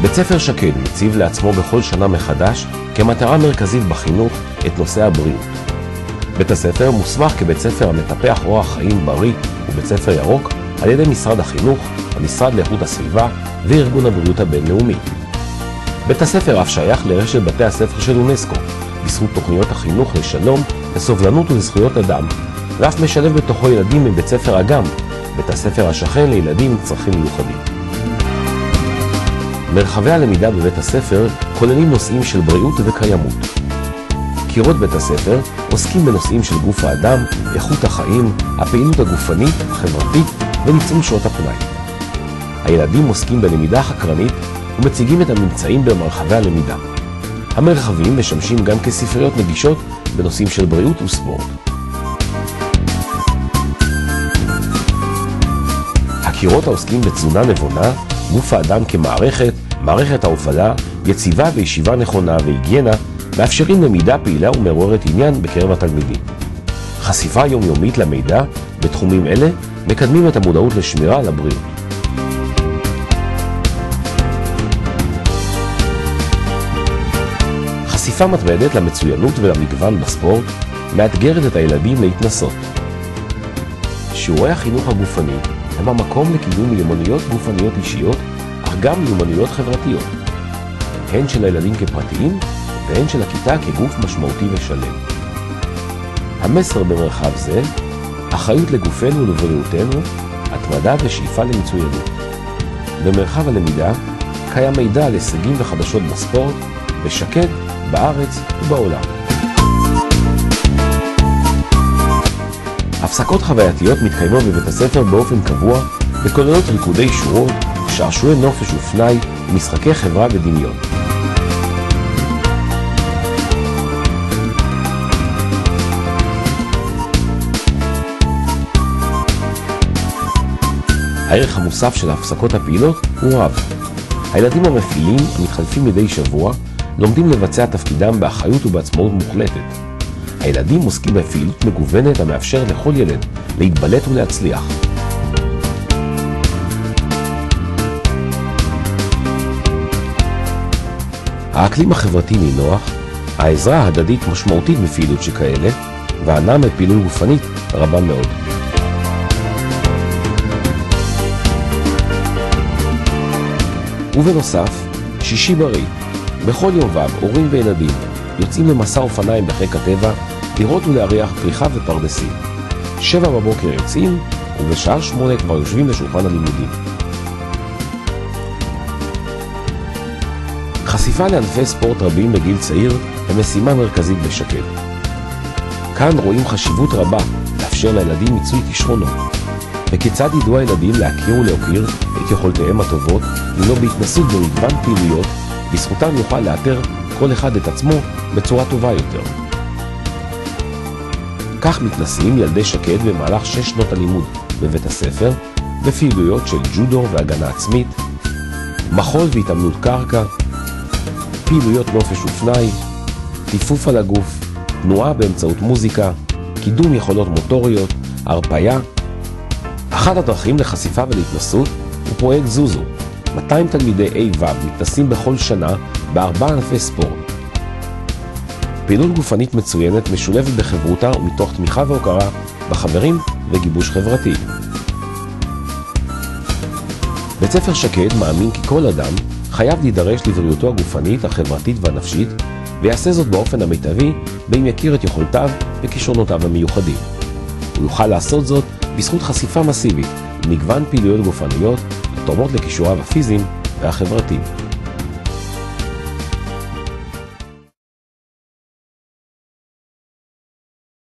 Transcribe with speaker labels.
Speaker 1: בית ספר שקד מציב לעצמו בכל שנה מחדש כמטרה מרכזית בחינוך את נושא הבריאות. בית הספר מוסמך כבית ספר המטפח אורח חיים בריא ובית ספר ירוק על ידי משרד החינוך, המשרד לאיכות הסביבה וארגון הבריאות הבינלאומי. בית הספר אף שייך לרשת בתי הספר של אונסקו, בזכות תוכניות החינוך לשלום, לסובלנות ולזכויות אדם, ואף משלב בתוכו ילדים מבית ספר אגם, בית הספר השכן לילדים עם צרכים מיוחדים. מרחבי הלמידה בבית הספר כוללים נושאים של בריאות וקיימות. קירות בית הספר עוסקים בנושאים של גוף האדם, איכות החיים, הפעילות הגופנית, החברתית וניצול שעות הפנאי. הילדים עוסקים בלמידה חקרנית ומציגים את הממצאים במרחבי הלמידה. המרחבים משמשים גם כספריות נגישות בנושאים של בריאות וספורט. הקירות העוסקים בתזונה נבונה, גוף האדם כמערכת, מערכת ההובלה, יציבה וישיבה נכונה והיגיינה, מאפשרים למידה פעילה ומעוררת עניין בקרב התלמידים. חשיפה יומיומית למידע בתחומים אלה מקדמים את המודעות לשמירה על הבריאות. חשיפה מתמדת למצוינות ולמגוון בספורט מאתגרת את הילדים להתנסות. שיעורי החינוך הגופני הם המקום לקידום מיומנויות גופניות אישיות, אך גם מיומנויות חברתיות, הן של הילדים כפרטיים והן של הכיתה כגוף משמעותי ושלם. המסר במרחב זה, אחריות לגופנו ולבריאותנו, התמדה ושאיפה למצוינות. במרחב הלמידה קיים מידע על הישגים וחדשות בספורט, בשקד, בארץ ובעולם. הפסקות חווייתיות מתקיימות בבית הספר באופן קבוע, וכוללות ריקודי שורות, שעשועי נופש ופנאי ומשחקי חברה ודמיון. הערך המוסף של ההפסקות הפעילות הוא רב. הילדים המפעילים, המתחלפים מדי שבוע, לומדים לבצע תפקידם באחריות ובעצמאות מוחלטת. הילדים עוסקים בפעילות מגוונת המאפשר לכל ילד להתבלט ולהצליח. האקלים החברתי נינוח, העזרה ההדדית משמעותית בפעילות שכאלה, והנאה מפעילות גופנית רבה מאוד. ובנוסף, שישי בריא. בכל יום ו' הורים וילדים יוצאים למסע אופניים בחיק הטבע, לראות ולהריח פריחה ופרדסים. 7 בבוקר יוצאים, ובשעה 8 כבר יושבים לשולחן הלימודים. חשיפה לענפי ספורט רבים בגיל צעיר היא משימה מרכזית בשקד. כאן רואים חשיבות רבה לאפשר לילדים מיצוי כישרונות. וכיצד ידעו הילדים להכיר ולהוקיר את יכולותיהם הטובות, אם לא בהתנסות במגוון פעילויות, בזכותם יוכל לאתר כל אחד את עצמו בצורה טובה יותר. כך מתנסים ילדי שקד במהלך 6 שנות הלימוד בבית הספר, בפעילויות של ג'ודו והגנה עצמית, מחול והתאמנות קרקע, פעילויות נופש ופנאי, טיפוף על הגוף, תנועה באמצעות מוזיקה, קידום יכולות מוטוריות, הרפאיה. אחת הדרכים לחשיפה ולהתנסות הוא פרויקט זוזו. 200 תלמידי A-ו' מתנסים בכל שנה ב4 ענפי ספורט. פעילות גופנית מצוינת משולבת בחברותה ומתוך תמיכה והוקרה בחברים וגיבוש חברתי. בית ספר שקד מאמין כי כל אדם חייב להידרש לבריאותו הגופנית, החברתית והנפשית, ויעשה זאת באופן המיטבי בין יכיר את יכולותיו וכישרונותיו המיוחדים. הוא יוכל לעשות זאת בזכות חשיפה מסיבית למגוון פעילויות גופניות התורמות לכישוריו הפיזיים והחברתיים.